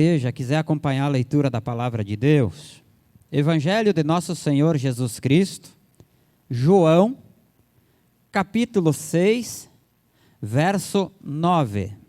Igreja quiser acompanhar a leitura da palavra de Deus, Evangelho de Nosso Senhor Jesus Cristo, João, capítulo 6, verso 9.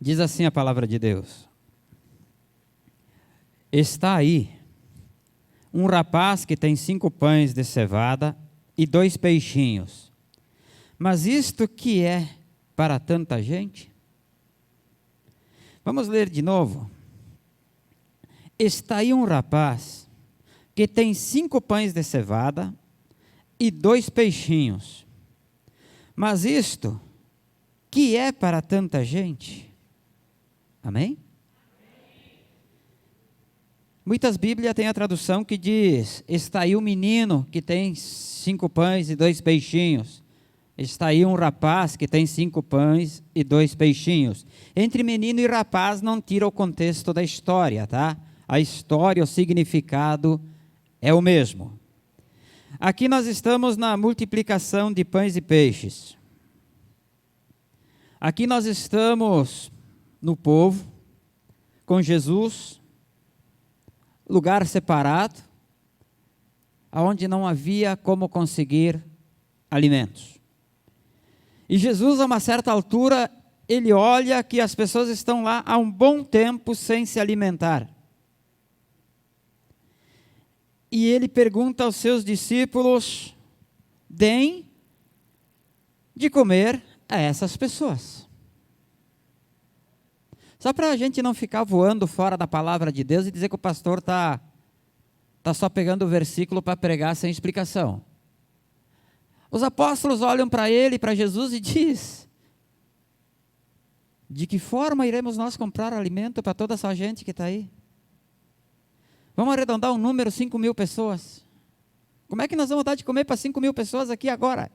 Diz assim a palavra de Deus: está aí um rapaz que tem 5 pães de cevada e 2 peixinhos. Mas isto que é para tanta gente? Vamos ler de novo. Está aí um rapaz que tem 5 pães de cevada e 2 peixinhos. Mas isto que é para tanta gente? Amém? Muitas Bíblias têm a tradução que diz: está aí um menino que tem 5 pães e 2 peixinhos. Está aí um rapaz que tem 5 pães e 2 peixinhos. Entre menino e rapaz não tira o contexto da história, tá? A história, o significado é o mesmo. Aqui nós estamos na multiplicação de pães e peixes. Aqui nós estamos no povo, com Jesus, lugar separado, onde não havia como conseguir alimentos. E Jesus, a uma certa altura, ele olha que as pessoas estão lá há um bom tempo sem se alimentar. E ele pergunta aos seus discípulos: deem de comer a essas pessoas. Só para a gente não ficar voando fora da palavra de Deus e dizer que o pastor está só pegando o versículo para pregar sem explicação. Os apóstolos olham para ele, para Jesus, e diz: de que forma iremos nós comprar alimento para toda essa gente que está aí? Vamos arredondar um número, 5.000 pessoas. Como é que nós vamos dar de comer para 5.000 pessoas aqui agora?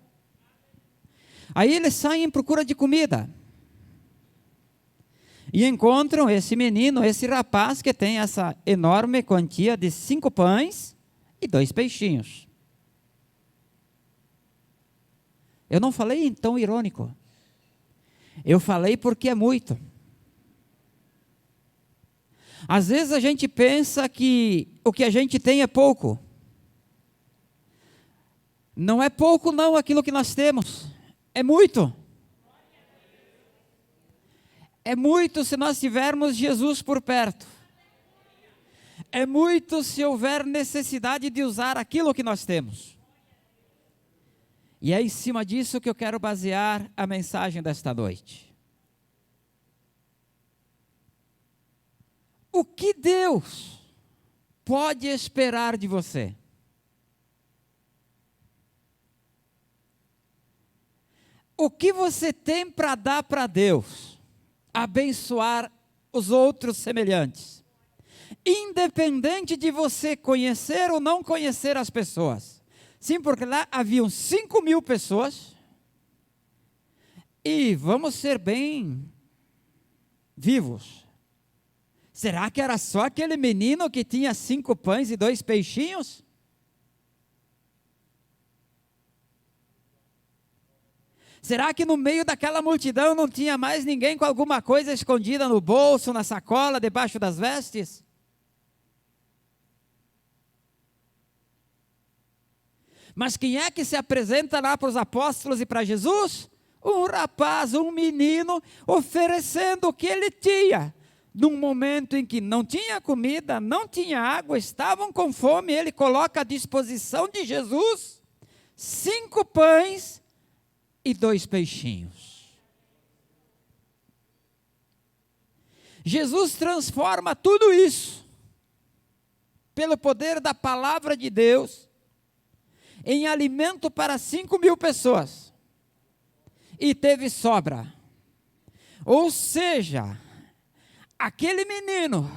Aí eles saem em procura de comida. E encontram esse menino, esse rapaz que tem essa enorme quantia de 5 pães e 2 peixinhos. Eu não falei em tom irônico. Eu falei porque é muito. Às vezes a gente pensa que o que a gente tem é pouco. Não é pouco não aquilo que nós temos. É muito. É muito se nós tivermos Jesus por perto. É muito se houver necessidade de usar aquilo que nós temos. E é em cima disso que eu quero basear a mensagem desta noite. O que Deus pode esperar de você? O que você tem para dar para Deus? Abençoar os outros semelhantes, independente de você conhecer ou não conhecer as pessoas. Sim, porque lá haviam 5.000 pessoas, e vamos ser bem vivos. Será que era só aquele menino que tinha 5 pães e 2 peixinhos? Será que no meio daquela multidão não tinha mais ninguém com alguma coisa escondida no bolso, na sacola, debaixo das vestes? Mas quem é que se apresenta lá para os apóstolos e para Jesus? Um rapaz, um menino, oferecendo o que ele tinha. Num momento em que não tinha comida, não tinha água, estavam com fome, ele coloca à disposição de Jesus 5 pães e 2 peixinhos. Jesus transforma tudo isso, pelo poder da palavra de Deus, em alimento para 5.000 pessoas. e teve sobra. Ou seja, aquele menino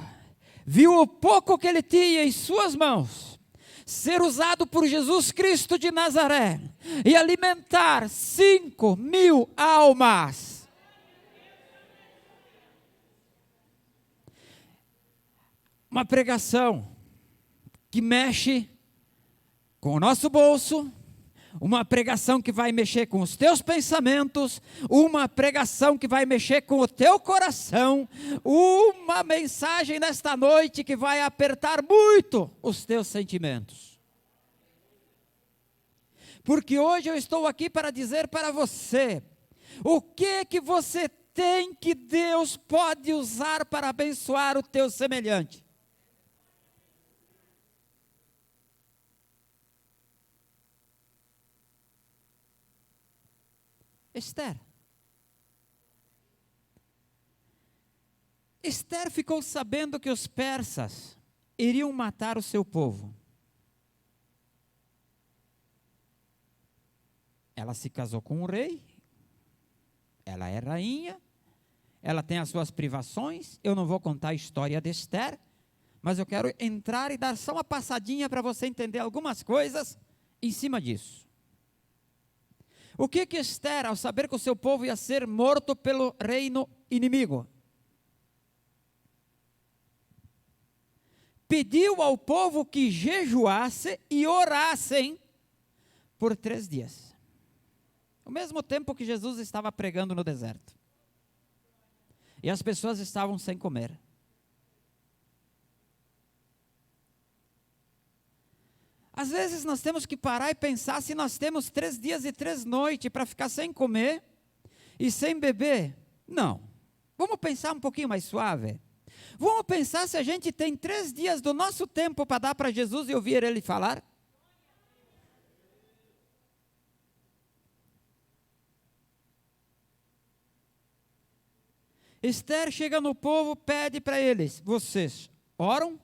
viu o pouco que ele tinha em suas mãos ser usado por Jesus Cristo de Nazaré e alimentar 5.000 almas. Uma pregação que mexe com o nosso bolso, uma pregação que vai mexer com os teus pensamentos, uma pregação que vai mexer com o teu coração, uma mensagem nesta noite que vai apertar muito os teus sentimentos. Porque hoje eu estou aqui para dizer para você, o que você tem que Deus pode usar para abençoar o teu semelhante. Ester ficou sabendo que os persas iriam matar o seu povo. Ela se casou com um rei, ela é rainha, ela tem as suas privações. Eu não vou contar a história de Ester, mas eu quero entrar e dar só uma passadinha para você entender algumas coisas em cima disso. O que Ester, ao saber que o seu povo ia ser morto pelo reino inimigo, pediu ao povo que jejuasse e orassem por 3 dias. Ao mesmo tempo que Jesus estava pregando no deserto. E as pessoas estavam sem comer. Às vezes nós temos que parar e pensar se nós temos 3 dias e 3 noites para ficar sem comer e sem beber. Não. Vamos pensar um pouquinho mais suave. Vamos pensar se a gente tem 3 dias do nosso tempo para dar para Jesus e ouvir Ele falar. Ester chega no povo, pede para eles, vocês oram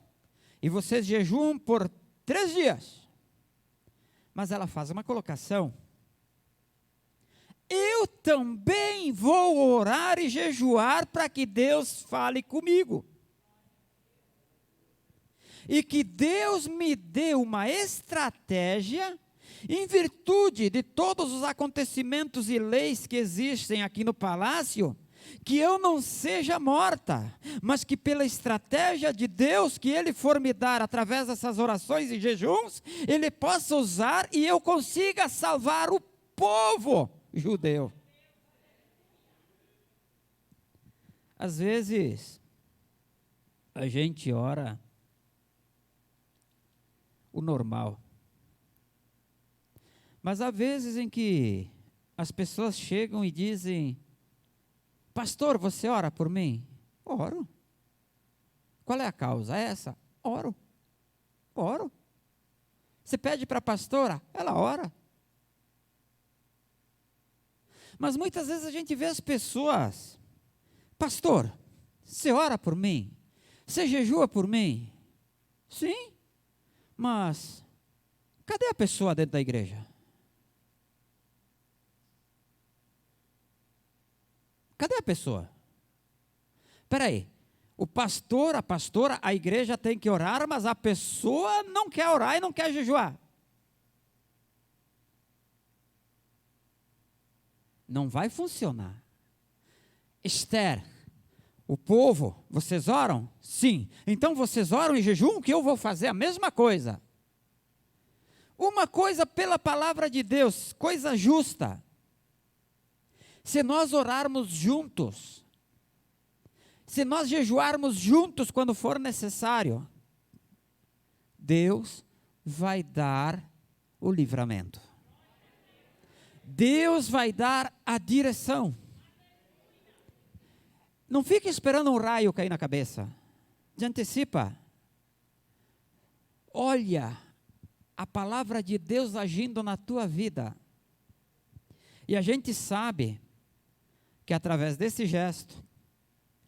e vocês jejuam por 3 dias. Mas ela faz uma colocação. Eu também vou orar e jejuar para que Deus fale comigo. E que Deus me dê uma estratégia, em virtude de todos os acontecimentos e leis que existem aqui no palácio, que eu não seja morta, mas que pela estratégia de Deus que Ele for me dar através dessas orações e jejuns, Ele possa usar e eu consiga salvar o povo judeu. Às vezes, a gente ora o normal, mas há vezes em que as pessoas chegam e dizem, pastor, você ora por mim? Oro. Qual é a causa? É essa? Oro. Oro. Você pede para a pastora? Ela ora. Mas muitas vezes a gente vê as pessoas, pastor, você ora por mim? Você jejua por mim? Sim, mas cadê a pessoa dentro da igreja? Cadê a pessoa? Espera aí, o pastor, a pastora, a igreja tem que orar, mas a pessoa não quer orar e não quer jejuar. Não vai funcionar. Ester, o povo, vocês oram? Sim. Então vocês oram e jejuam, que eu vou fazer a mesma coisa. Uma coisa pela palavra de Deus, coisa justa. Se nós orarmos juntos, se nós jejuarmos juntos quando for necessário, Deus vai dar o livramento. Deus vai dar a direção. Não fique esperando um raio cair na cabeça. Já antecipa. Olha a palavra de Deus agindo na tua vida. E a gente sabe que através desse gesto,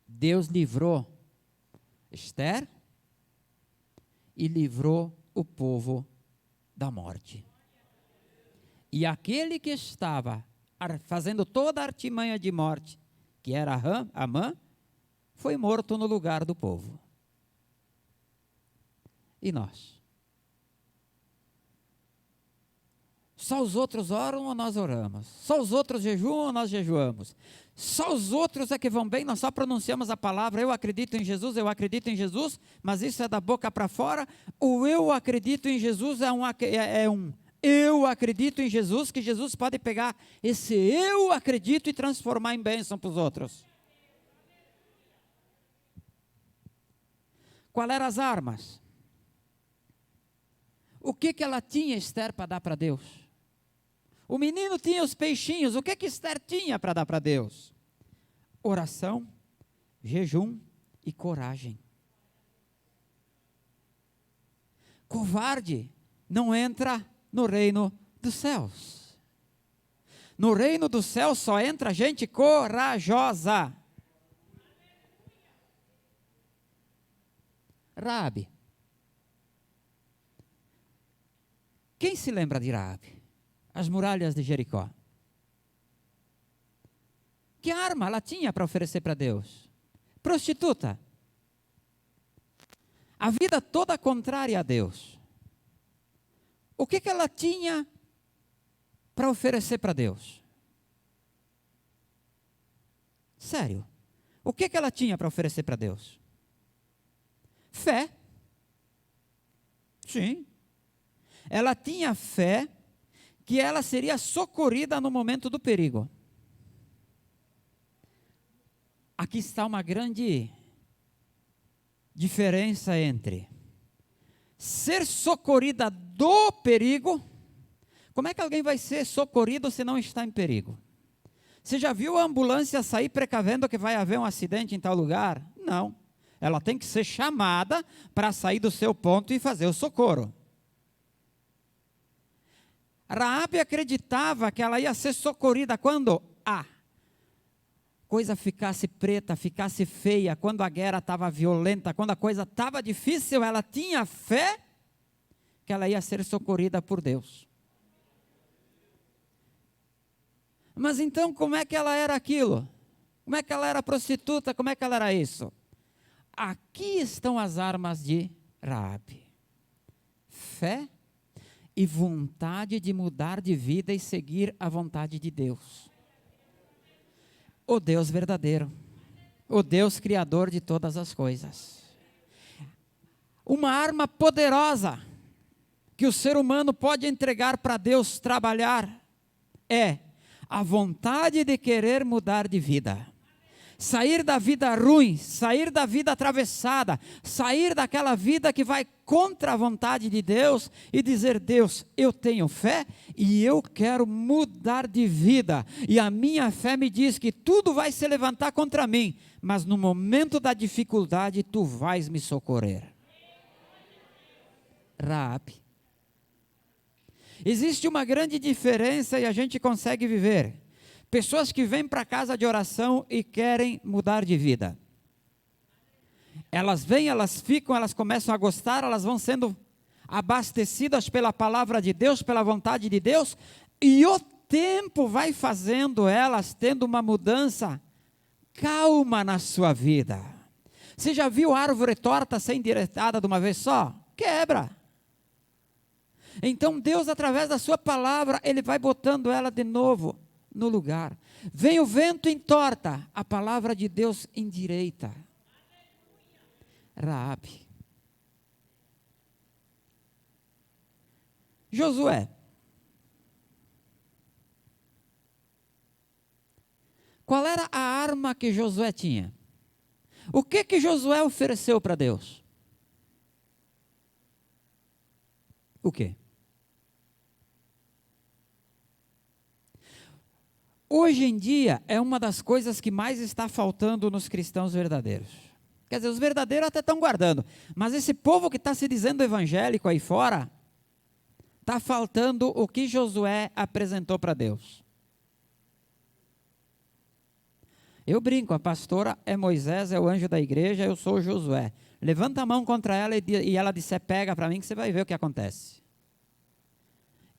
Deus livrou Ester e livrou o povo da morte. E aquele que estava fazendo toda a artimanha de morte, que era Amã, foi morto no lugar do povo. E nós? Só os outros oram ou nós oramos? Só os outros jejuam ou nós jejuamos? Só os outros é que vão bem, nós só pronunciamos a palavra eu acredito em Jesus, mas isso é da boca para fora. O eu acredito em Jesus é um eu acredito em Jesus, que Jesus pode pegar esse eu acredito e transformar em bênção para os outros. Qual eram as armas? O que ela tinha, Esther, para dar para Deus? O menino tinha os peixinhos, o que Esther tinha para dar para Deus? Oração, jejum e coragem. Covarde não entra no reino dos céus. No reino dos céus só entra gente corajosa. Raabe. Quem se lembra de Raabe? As muralhas de Jericó. Que arma ela tinha para oferecer para Deus? Prostituta. A vida toda contrária a Deus. O que ela tinha para oferecer para Deus? Sério. O que ela tinha para oferecer para Deus? Fé. Sim. Ela tinha fé que ela seria socorrida no momento do perigo. Aqui está uma grande diferença entre ser socorrida do perigo. Como é que alguém vai ser socorrido se não está em perigo? Você já viu a ambulância sair precavendo que vai haver um acidente em tal lugar? Não. Ela tem que ser chamada para sair do seu ponto e fazer o socorro. Raabe acreditava que ela ia ser socorrida quando a coisa ficasse preta, ficasse feia, quando a guerra estava violenta, quando a coisa estava difícil, ela tinha fé que ela ia ser socorrida por Deus. Mas então como é que ela era aquilo? Como é que ela era prostituta? Como é que ela era isso? Aqui estão as armas de Raabe. Fé e vontade de mudar de vida e seguir a vontade de Deus. O Deus verdadeiro. O Deus criador de todas as coisas. Uma arma poderosa que o ser humano pode entregar para Deus trabalhar é a vontade de querer mudar de vida. Sair da vida ruim, sair da vida atravessada, sair daquela vida que vai contra a vontade de Deus e dizer: Deus, eu tenho fé e eu quero mudar de vida. E a minha fé me diz que tudo vai se levantar contra mim, mas no momento da dificuldade tu vais me socorrer. Raabe. Existe uma grande diferença e a gente consegue viver. Pessoas que vêm para a casa de oração e querem mudar de vida. Elas vêm, elas ficam, elas começam a gostar, elas vão sendo abastecidas pela palavra de Deus, pela vontade de Deus, e o tempo vai fazendo elas tendo uma mudança calma na sua vida. Você já viu árvore torta ser endireitada de uma vez só? Quebra. Então Deus, através da sua palavra, Ele vai botando ela de novo no lugar. Vem o vento entorta, a palavra de Deus endireita. Raabe. Josué. Qual era a arma que Josué tinha? O que Josué ofereceu para Deus? O quê? Hoje em dia é uma das coisas que mais está faltando nos cristãos verdadeiros. Quer dizer, os verdadeiros até estão guardando, mas esse povo que está se dizendo evangélico aí fora, está faltando o que Josué apresentou para Deus. Eu brinco, a pastora é Moisés, é o anjo da igreja, eu sou o Josué. Levanta a mão contra ela e ela disser, pega para mim que você vai ver o que acontece.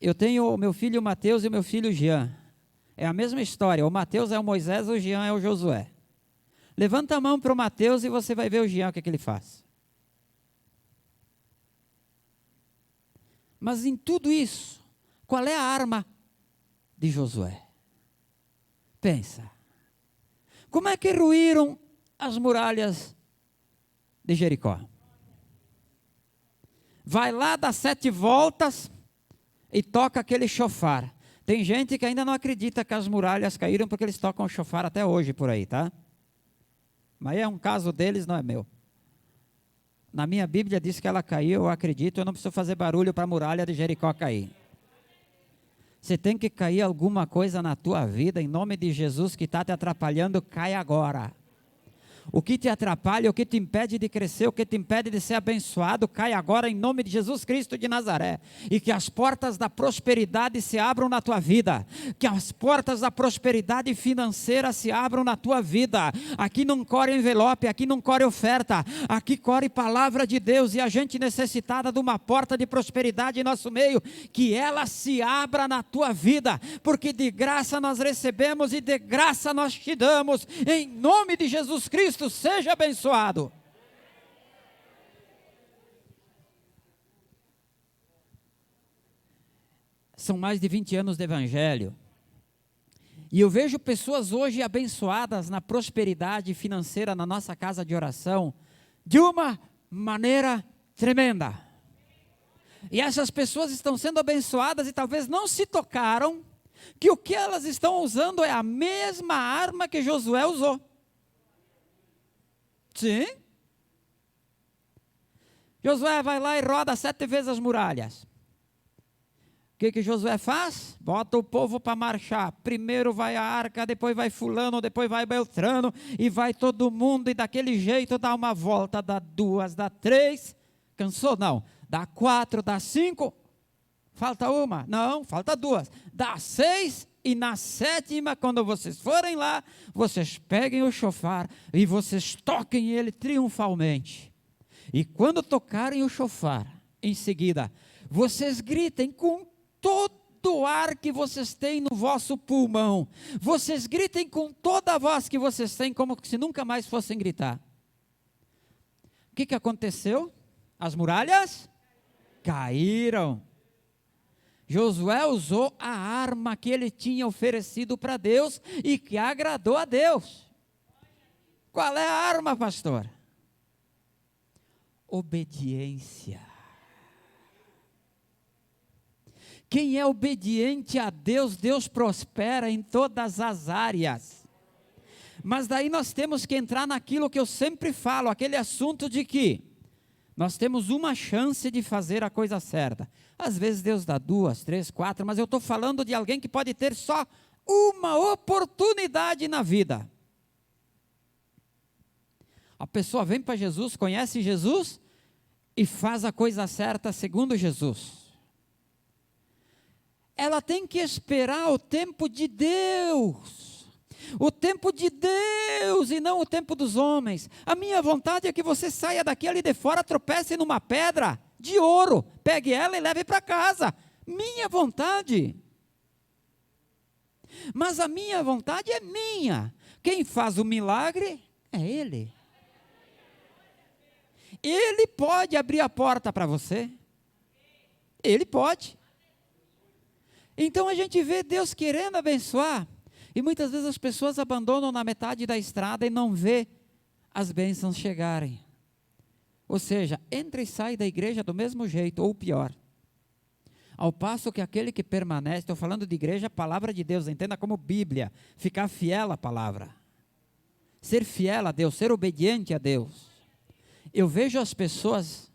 Eu tenho o meu filho Mateus e o meu filho Jean. É a mesma história. O Mateus é o Moisés, o Jean é o Josué. Levanta a mão para o Mateus e você vai ver o Jean, o que ele faz. Mas em tudo isso, qual é a arma de Josué? Pensa. Como é que ruíram as muralhas de Jericó? Vai lá, dá 7 voltas e toca aquele chofar. Tem gente que ainda não acredita que as muralhas caíram porque eles tocam o chofar até hoje por aí, tá? Mas é um caso deles, não é meu. Na minha Bíblia diz que ela caiu, eu acredito, eu não preciso fazer barulho para a muralha de Jericó cair. Se tem que cair alguma coisa na tua vida, em nome de Jesus que está te atrapalhando, cai agora. O que te atrapalha, o que te impede de crescer, o que te impede de ser abençoado, cai agora em nome de Jesus Cristo de Nazaré. E que as portas da prosperidade se abram na tua vida. Que as portas da prosperidade financeira se abram na tua vida. Aqui não corre envelope, aqui não corre oferta, aqui corre palavra de Deus. E a gente necessitada de uma porta de prosperidade em nosso meio, que ela se abra na tua vida. Porque de graça nós recebemos e de graça nós te damos. Em nome de Jesus Cristo. Seja abençoado. São mais de 20 anos de evangelho. E eu vejo pessoas hoje abençoadas na prosperidade financeira na nossa casa de oração, de uma maneira tremenda. E essas pessoas estão sendo abençoadas e talvez não se tocaram que o que elas estão usando é a mesma arma que Josué usou. Sim. Josué vai lá e roda 7 vezes as muralhas. O que Josué faz? Bota o povo para marchar. Primeiro vai a arca, depois vai fulano, depois vai Beltrano, e vai todo mundo, e daquele jeito dá uma volta, dá 2, dá 3. Cansou? Não. Dá 4, dá 5. Falta uma? Não, falta 2. Dá 6. E na 7ª, quando vocês forem lá, vocês peguem o chofar e vocês toquem ele triunfalmente. E quando tocarem o chofar, em seguida, vocês gritem com todo o ar que vocês têm no vosso pulmão. Vocês gritem com toda a voz que vocês têm, como se nunca mais fossem gritar. O que aconteceu? As muralhas caíram. Josué usou a arma que ele tinha oferecido para Deus e que agradou a Deus. Qual é a arma, pastor? Obediência. Quem é obediente a Deus, Deus prospera em todas as áreas. Mas daí nós temos que entrar naquilo que eu sempre falo, aquele assunto de que nós temos uma chance de fazer a coisa certa. Às vezes Deus dá 2, 3, 4, mas eu estou falando de alguém que pode ter só uma oportunidade na vida. A pessoa vem para Jesus, conhece Jesus e faz a coisa certa segundo Jesus. Ela tem que esperar o tempo de Deus. O tempo de Deus e não o tempo dos homens. A minha vontade é que você saia daqui ali de fora, tropece numa pedra de ouro, pegue ela e leve para casa. Minha vontade. Mas a minha vontade é minha. Quem faz o milagre é Ele. Ele pode abrir a porta para você. Ele pode. Então a gente vê Deus querendo abençoar. E muitas vezes as pessoas abandonam na metade da estrada e não vê as bênçãos chegarem. Ou seja, entra e sai da igreja do mesmo jeito, ou pior. Ao passo que aquele que permanece, estou falando de igreja, palavra de Deus, entenda como Bíblia, ficar fiel à palavra. Ser fiel a Deus, ser obediente a Deus. Eu vejo as pessoas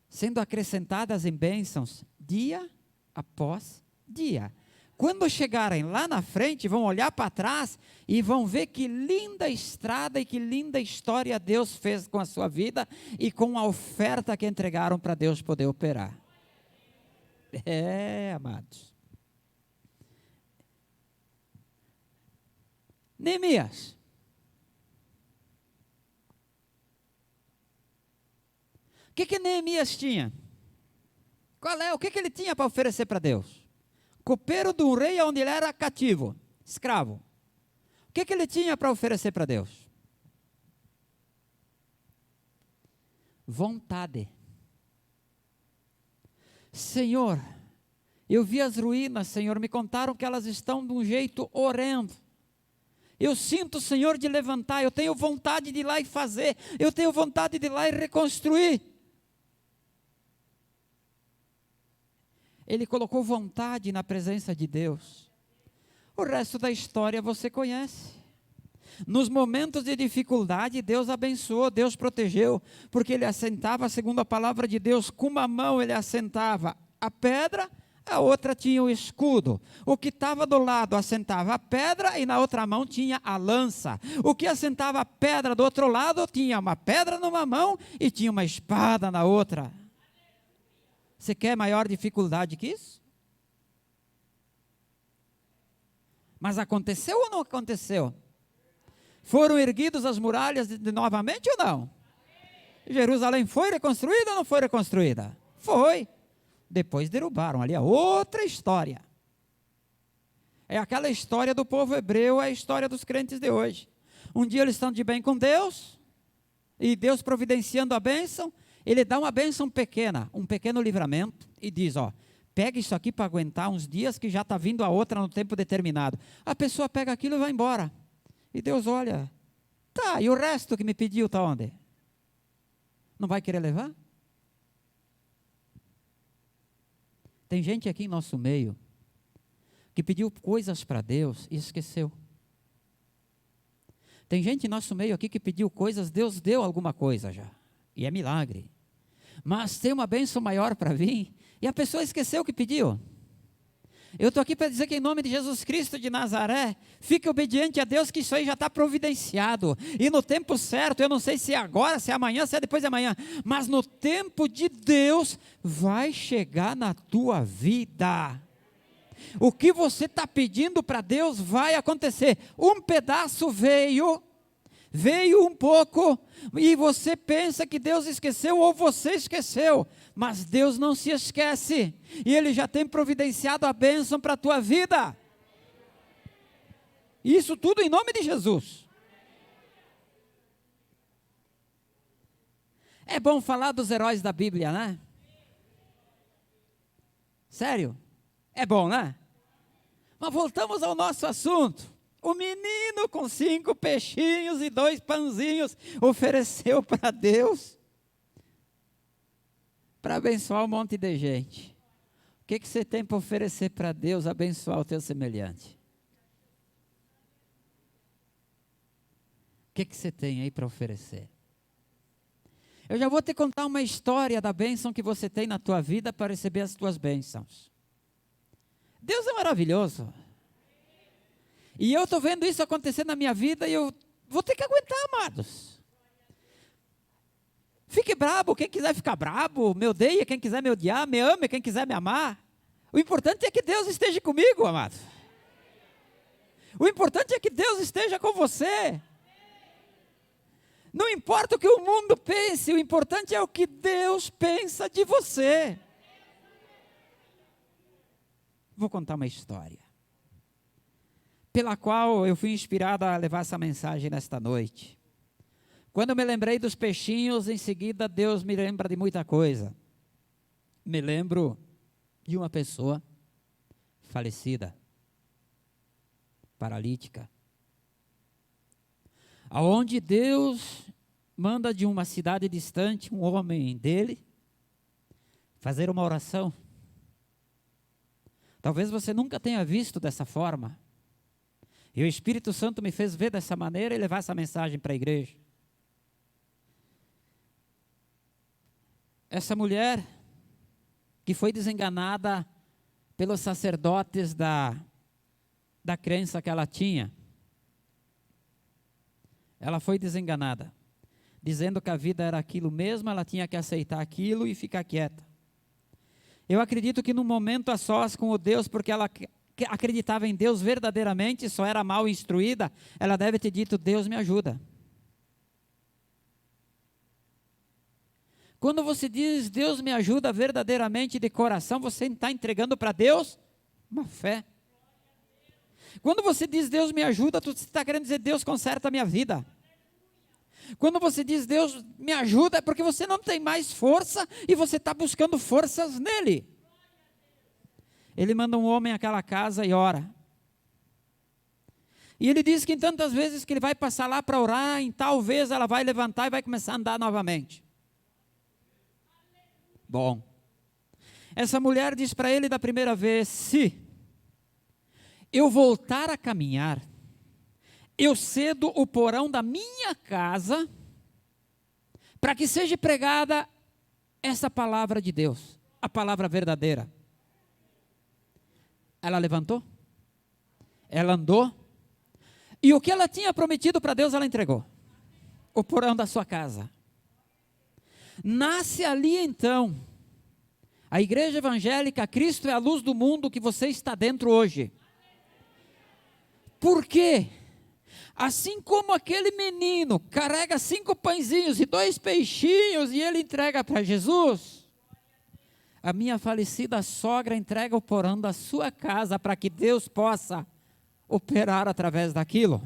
sendo acrescentadas em bênçãos, dia após dia. Quando chegarem lá na frente, vão olhar para trás e vão ver que linda estrada e que linda história Deus fez com a sua vida e com a oferta que entregaram para Deus poder operar. Amados. Neemias. O que Neemias tinha? O que ele tinha para oferecer para Deus? Copeiro de um rei onde ele era cativo. escravo. O que ele tinha para oferecer para Deus? Vontade. Senhor, eu vi as ruínas, Senhor, me contaram que elas estão de um jeito horrendo. Eu sinto, Senhor, de levantar, eu tenho vontade de ir lá e fazer, eu tenho vontade de ir lá e reconstruir. Ele colocou vontade na presença de Deus. O resto da história você conhece. Nos momentos de dificuldade, Deus abençoou, Deus protegeu, porque ele assentava, segundo a palavra de Deus, com uma mão ele assentava a pedra, a outra tinha o escudo. O que estava do lado assentava a pedra e na outra mão tinha a lança. O que assentava a pedra do outro lado tinha uma pedra numa mão e tinha uma espada na outra. Você quer maior dificuldade que isso? Mas aconteceu ou não aconteceu? Foram erguidas as muralhas novamente ou não? Jerusalém foi reconstruída ou não foi reconstruída? Foi. Depois derrubaram ali, a outra história. É aquela história do povo hebreu, é a história dos crentes de hoje. Um dia eles estão de bem com Deus, e Deus providenciando a bênção, ele dá uma bênção pequena, um pequeno livramento, e diz, ó, pega isso aqui para aguentar uns dias que já está vindo a outra no tempo determinado. A pessoa pega aquilo e vai embora. E Deus olha, tá, e o resto que me pediu está onde? Não vai querer levar? Tem gente aqui em nosso meio que pediu coisas para Deus e esqueceu. Tem gente em nosso meio aqui que pediu coisas, Deus deu alguma coisa já. E é milagre. Mas tem uma bênção maior para vir e a pessoa esqueceu o que pediu. Eu estou aqui para dizer que em nome de Jesus Cristo de Nazaré, fique obediente a Deus, que isso aí já está providenciado. E no tempo certo, eu não sei se é agora, se é amanhã, se é depois de amanhã, mas no tempo de Deus, vai chegar na tua vida. O que você está pedindo para Deus vai acontecer. Um pedaço veio um pouco, e você pensa que Deus esqueceu ou você esqueceu, mas Deus não se esquece, e Ele já tem providenciado a bênção para a tua vida. Isso tudo em nome de Jesus. É bom falar dos heróis da Bíblia, né? Sério? É bom, né? Mas voltamos ao nosso assunto. O menino com 5 peixinhos e 2 pãezinhos ofereceu para Deus para abençoar um monte de gente. O que você tem para oferecer para Deus abençoar o teu semelhante? O que você tem aí para oferecer? Eu já vou te contar uma história da bênção que você tem na tua vida para receber as tuas bênçãos. Deus é maravilhoso. E eu estou vendo isso acontecer na minha vida e eu vou ter que aguentar, amados. Fique brabo quem quiser ficar brabo, me odeia quem quiser me odiar, me ame quem quiser me amar. O importante é que Deus esteja comigo, amado. O importante é que Deus esteja com você. Não importa o que o mundo pense, o importante é o que Deus pensa de você. Vou contar uma história pela qual eu fui inspirado a levar essa mensagem nesta noite. Quando eu me lembrei dos peixinhos, em seguida Deus me lembra de muita coisa. Me lembro de uma pessoa falecida, paralítica, aonde Deus manda de uma cidade distante um homem dele fazer uma oração. Talvez você nunca tenha visto dessa forma. E o Espírito Santo me fez ver dessa maneira e levar essa mensagem para a igreja. Essa mulher que foi desenganada pelos sacerdotes da crença que ela tinha. Ela foi desenganada, dizendo que a vida era aquilo mesmo, ela tinha que aceitar aquilo e ficar quieta. Eu acredito que num momento a sós com o Deus, porque ela acreditava em Deus verdadeiramente, só era mal instruída, ela deve ter dito, Deus me ajuda. Quando você diz, Deus me ajuda verdadeiramente de coração, você está entregando para Deus uma fé. Quando você diz Deus me ajuda, você está querendo dizer Deus conserta a minha vida. Quando você diz Deus me ajuda, é porque você não tem mais força e você está buscando forças nele. Ele manda um homem àquela casa e ora. E ele diz que em tantas vezes que ele vai passar lá para orar, em tal vez ela vai levantar e vai começar a andar novamente. Bom, essa mulher diz para ele da primeira vez: se eu voltar a caminhar, eu cedo o porão da minha casa para que seja pregada essa palavra de Deus, a palavra verdadeira. Ela levantou, ela andou, e o que ela tinha prometido para Deus, ela entregou. O porão da sua casa. Nasce ali então a igreja evangélica Cristo é a luz do mundo que você está dentro hoje. Por quê? Assim como aquele menino carrega 5 pãezinhos e 2 peixinhos e ele entrega para Jesus, a minha falecida sogra entrega o porão da sua casa para que Deus possa operar através daquilo.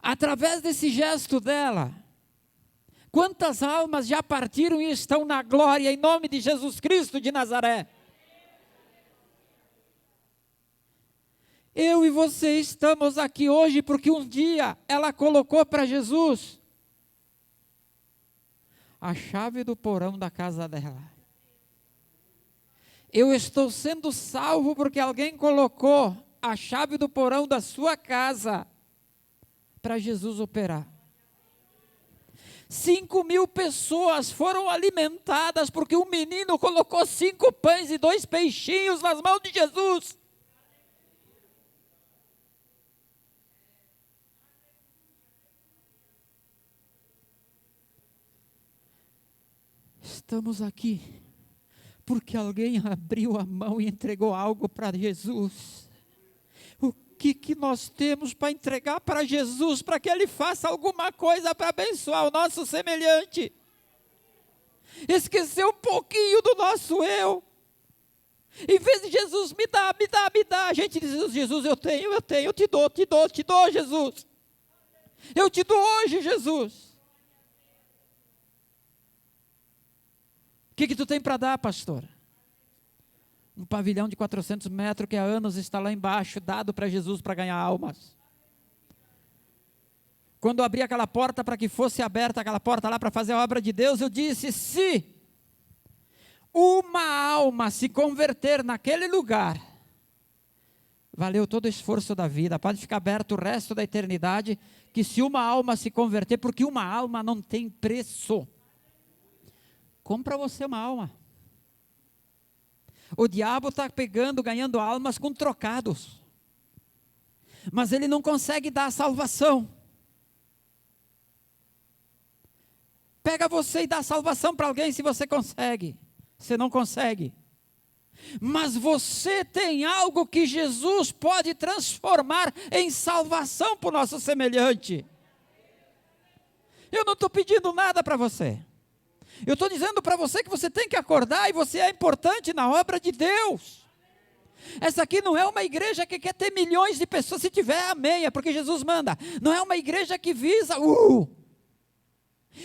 Através desse gesto dela, quantas almas já partiram e estão na glória em nome de Jesus Cristo de Nazaré? Eu e você estamos aqui hoje porque um dia ela colocou para Jesus a chave do porão da casa dela. Eu estou sendo salvo porque alguém colocou a chave do porão da sua casa para Jesus operar. 5.000 pessoas foram alimentadas porque um menino colocou 5 pães e 2 peixinhos nas mãos de Jesus. Estamos aqui porque alguém abriu a mão e entregou algo para Jesus. O que nós temos para entregar para Jesus, para que Ele faça alguma coisa para abençoar o nosso semelhante? Esquecer um pouquinho do nosso eu. Em vez de Jesus, me dá, a gente diz: Jesus, eu tenho, eu te dou, Jesus. Eu te dou hoje, Jesus. O que tu tem para dar, pastor? Um pavilhão de 400 metros que há anos está lá embaixo, dado para Jesus para ganhar almas. Quando eu abri aquela porta para que fosse aberta aquela porta lá para fazer a obra de Deus, eu disse: se uma alma se converter naquele lugar, valeu todo o esforço da vida. Pode ficar aberto o resto da eternidade, que se uma alma se converter, porque uma alma não tem preço. Compra você uma alma. O diabo está ganhando almas com trocados. Mas ele não consegue dar a salvação. Pega você e dá a salvação para alguém se você consegue. Você não consegue. Mas você tem algo que Jesus pode transformar em salvação para o nosso semelhante. Eu não estou pedindo nada para você. Eu estou dizendo para você que você tem que acordar e você é importante na obra de Deus. Essa aqui não é uma igreja que quer ter milhões de pessoas. Se tiver, amém, é porque Jesus manda. Não é uma igreja que visa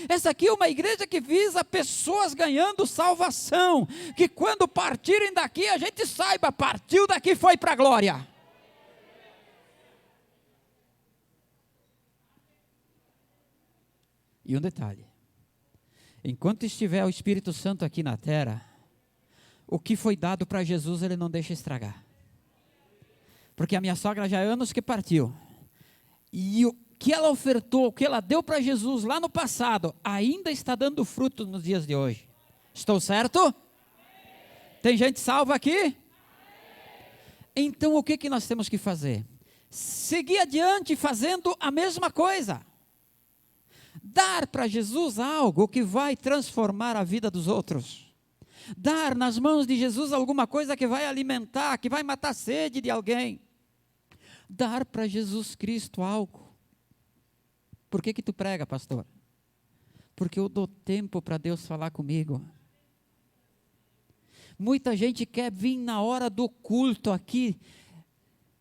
Essa aqui é uma igreja que visa pessoas ganhando salvação, que quando partirem daqui a gente saiba, partiu daqui, foi para a glória. E um detalhe: enquanto estiver o Espírito Santo aqui na terra, o que foi dado para Jesus Ele não deixa estragar. Porque a minha sogra já há anos que partiu, e o que ela ofertou, o que ela deu para Jesus lá no passado, ainda está dando fruto nos dias de hoje. Estou certo? Tem gente salva aqui? Então o que nós temos que fazer? Seguir adiante fazendo a mesma coisa. Dar para Jesus algo que vai transformar a vida dos outros. Dar nas mãos de Jesus alguma coisa que vai alimentar, que vai matar a sede de alguém. Dar para Jesus Cristo algo. Por que tu prega, pastor? Porque eu dou tempo para Deus falar comigo. Muita gente quer vir na hora do culto aqui,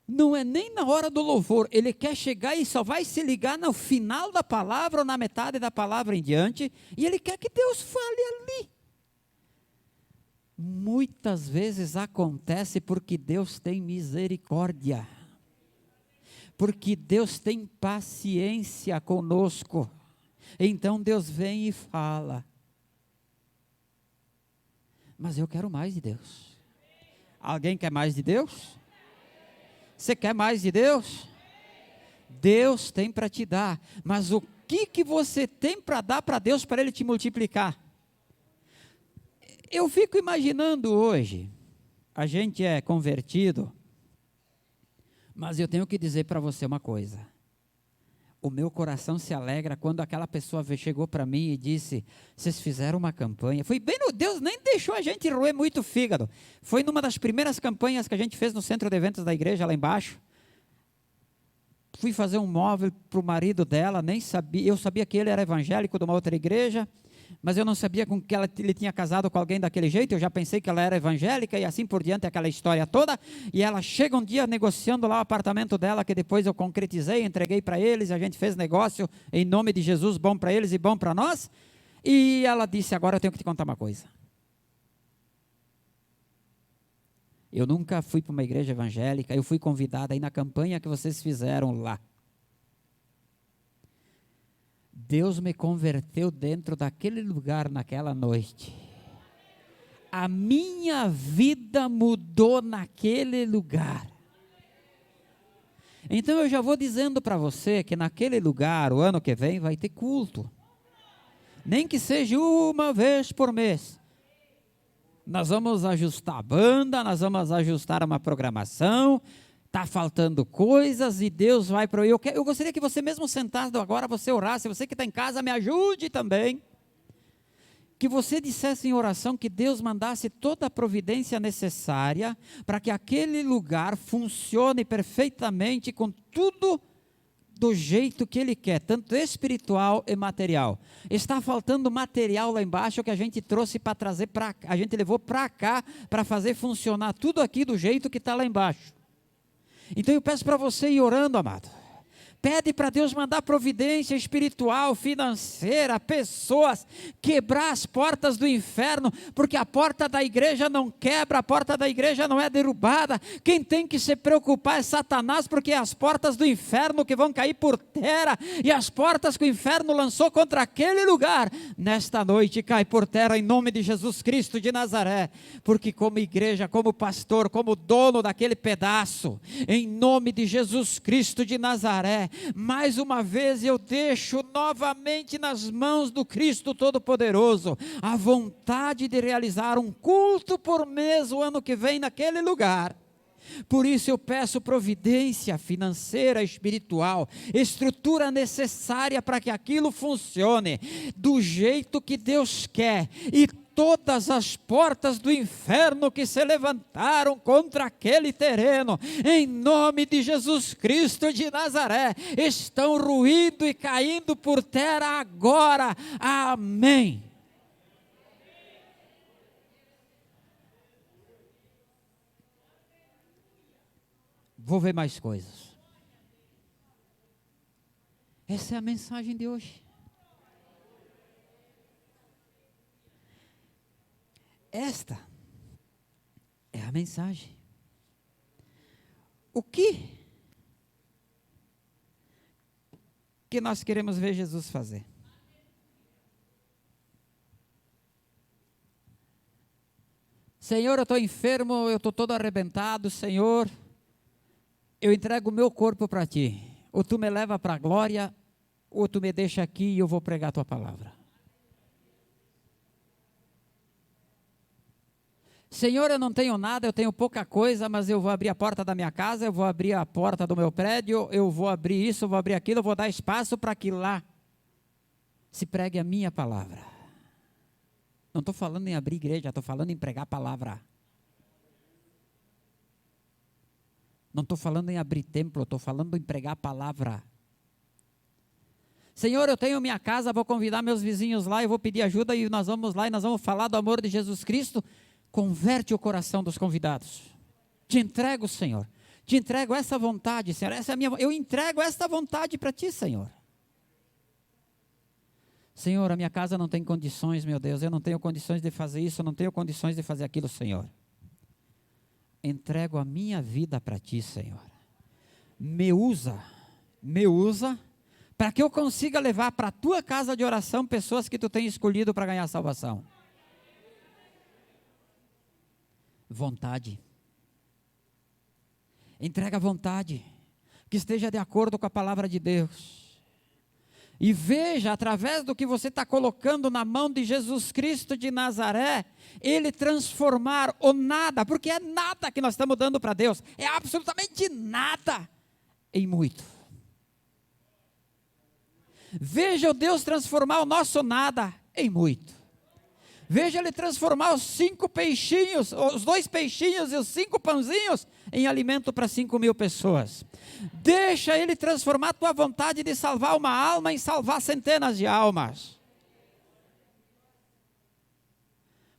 não é nem na hora do louvor, ele quer chegar e só vai se ligar no final da palavra ou na metade da palavra em diante, e ele quer que Deus fale ali. Muitas vezes acontece porque Deus tem misericórdia, porque Deus tem paciência conosco, então Deus vem e fala. Mas eu quero mais de Deus. Alguém quer mais de Deus? Você quer mais de Deus? Deus tem para te dar, mas o que você tem para dar para Deus para Ele te multiplicar? Eu fico imaginando hoje, a gente é convertido, mas eu tenho que dizer para você uma coisa. O meu coração se alegra quando aquela pessoa chegou para mim e disse, vocês fizeram uma campanha, foi bem no Deus, nem deixou a gente roer muito fígado, foi numa das primeiras campanhas que a gente fez no centro de eventos da igreja lá embaixo, fui fazer um móvel para o marido dela, nem sabia, eu sabia que ele era evangélico de uma outra igreja, mas eu não sabia com que ele tinha casado com alguém daquele jeito, eu já pensei que ela era evangélica e assim por diante, aquela história toda, e ela chega um dia negociando lá o apartamento dela, que depois eu concretizei, entreguei para eles, a gente fez negócio em nome de Jesus, bom para eles e bom para nós, e ela disse, agora eu tenho que te contar uma coisa. Eu nunca fui para uma igreja evangélica, eu fui convidada aí na campanha que vocês fizeram lá. Deus me converteu dentro daquele lugar naquela noite. A minha vida mudou naquele lugar. Então eu já vou dizendo para você que naquele lugar, o ano que vem, vai ter culto. Nem que seja uma vez por mês. Nós vamos ajustar a banda, nós vamos ajustar uma programação, está faltando coisas e Deus vai para... Eu gostaria que você mesmo sentado agora, você orasse, você que está em casa, me ajude também. Que você dissesse em oração que Deus mandasse toda a providência necessária para que aquele lugar funcione perfeitamente com tudo do jeito que Ele quer, tanto espiritual e material. Está faltando material lá embaixo que a gente trouxe para trazer para cá, a gente levou para cá para fazer funcionar tudo aqui do jeito que está lá embaixo. Então eu peço para você ir orando, amado. Pede para Deus mandar providência espiritual, financeira, pessoas, quebrar as portas do inferno, porque a porta da igreja não quebra, a porta da igreja não é derrubada. Quem tem que se preocupar é Satanás, porque é as portas do inferno que vão cair por terra, e as portas que o inferno lançou contra aquele lugar, nesta noite cai por terra em nome de Jesus Cristo de Nazaré, porque como igreja, como pastor, como dono daquele pedaço, em nome de Jesus Cristo de Nazaré, mais uma vez eu deixo novamente nas mãos do Cristo Todo-Poderoso a vontade de realizar um culto por mês o ano que vem naquele lugar. Por isso eu peço providência financeira, espiritual, estrutura necessária para que aquilo funcione do jeito que Deus quer, e todas as portas do inferno que se levantaram contra aquele terreno, em nome de Jesus Cristo de Nazaré, estão ruindo e caindo por terra agora. Amém. Vou ver mais coisas. Essa é a mensagem de hoje. Esta é a mensagem. O que nós queremos ver Jesus fazer? Senhor, eu estou enfermo, eu estou todo arrebentado, Senhor, eu entrego o meu corpo para Ti. Ou Tu me leva para a glória, ou Tu me deixa aqui e eu vou pregar a Tua palavra. Senhor, eu não tenho nada, eu tenho pouca coisa, mas eu vou abrir a porta da minha casa, eu vou abrir a porta do meu prédio, eu vou abrir isso, eu vou abrir aquilo, eu vou dar espaço para que lá se pregue a minha palavra. Não estou falando em abrir igreja, estou falando em pregar a palavra. Não estou falando em abrir templo, estou falando em pregar a palavra. Senhor, eu tenho minha casa, vou convidar meus vizinhos lá, eu vou pedir ajuda e nós vamos lá e nós vamos falar do amor de Jesus Cristo. Converte o coração dos convidados. Te entrego, Senhor. Te entrego essa vontade, Senhor. Essa é a minha, eu entrego esta vontade para Ti, Senhor. Senhor, a minha casa não tem condições, meu Deus. Eu não tenho condições de fazer isso, eu não tenho condições de fazer aquilo, Senhor. Entrego a minha vida para Ti, Senhor. Me usa para que eu consiga levar para a Tua casa de oração pessoas que Tu tem escolhido para ganhar salvação. Vontade. Entrega a vontade, que esteja de acordo com a palavra de Deus. E veja, através do que você está colocando na mão de Jesus Cristo de Nazaré, Ele transformar o nada, porque é nada que nós estamos dando para Deus, é absolutamente nada, em muito. Veja o Deus transformar o nosso nada em muito. Veja Ele transformar os 5 peixinhos, os 2 peixinhos e os 5 pãozinhos em alimento para 5.000 pessoas. Deixa Ele transformar a tua vontade de salvar uma alma em salvar centenas de almas.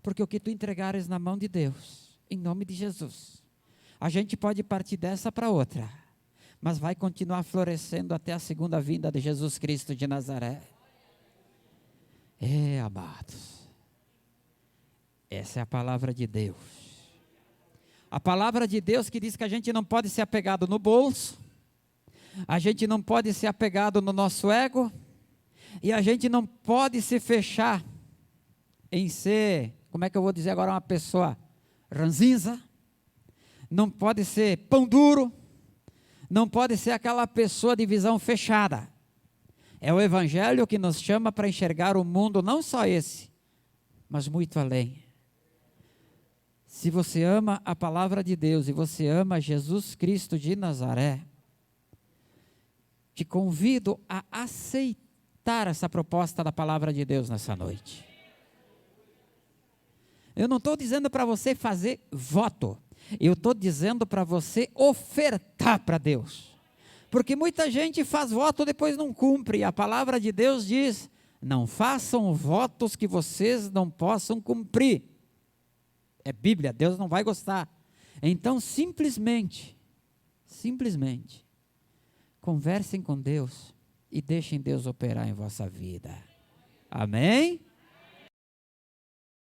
Porque o que tu entregares na mão de Deus, em nome de Jesus, a gente pode partir dessa para outra, mas vai continuar florescendo até a segunda vinda de Jesus Cristo de Nazaré. Amados. Essa é a palavra de Deus. A palavra de Deus que diz que a gente não pode ser apegado no bolso, a gente não pode ser apegado no nosso ego, e a gente não pode se fechar em ser, como é que eu vou dizer agora, uma pessoa ranzinza, não pode ser pão duro, não pode ser aquela pessoa de visão fechada. É o Evangelho que nos chama para enxergar o mundo, não só esse, mas muito além. Se você ama a palavra de Deus e você ama Jesus Cristo de Nazaré, te convido a aceitar essa proposta da palavra de Deus nessa noite. Eu não estou dizendo para você fazer voto, eu estou dizendo para você ofertar para Deus. Porque muita gente faz voto e depois não cumpre. A palavra de Deus diz, não façam votos que vocês não possam cumprir. É Bíblia, Deus não vai gostar. Então, simplesmente, conversem com Deus e deixem Deus operar em vossa vida. Amém?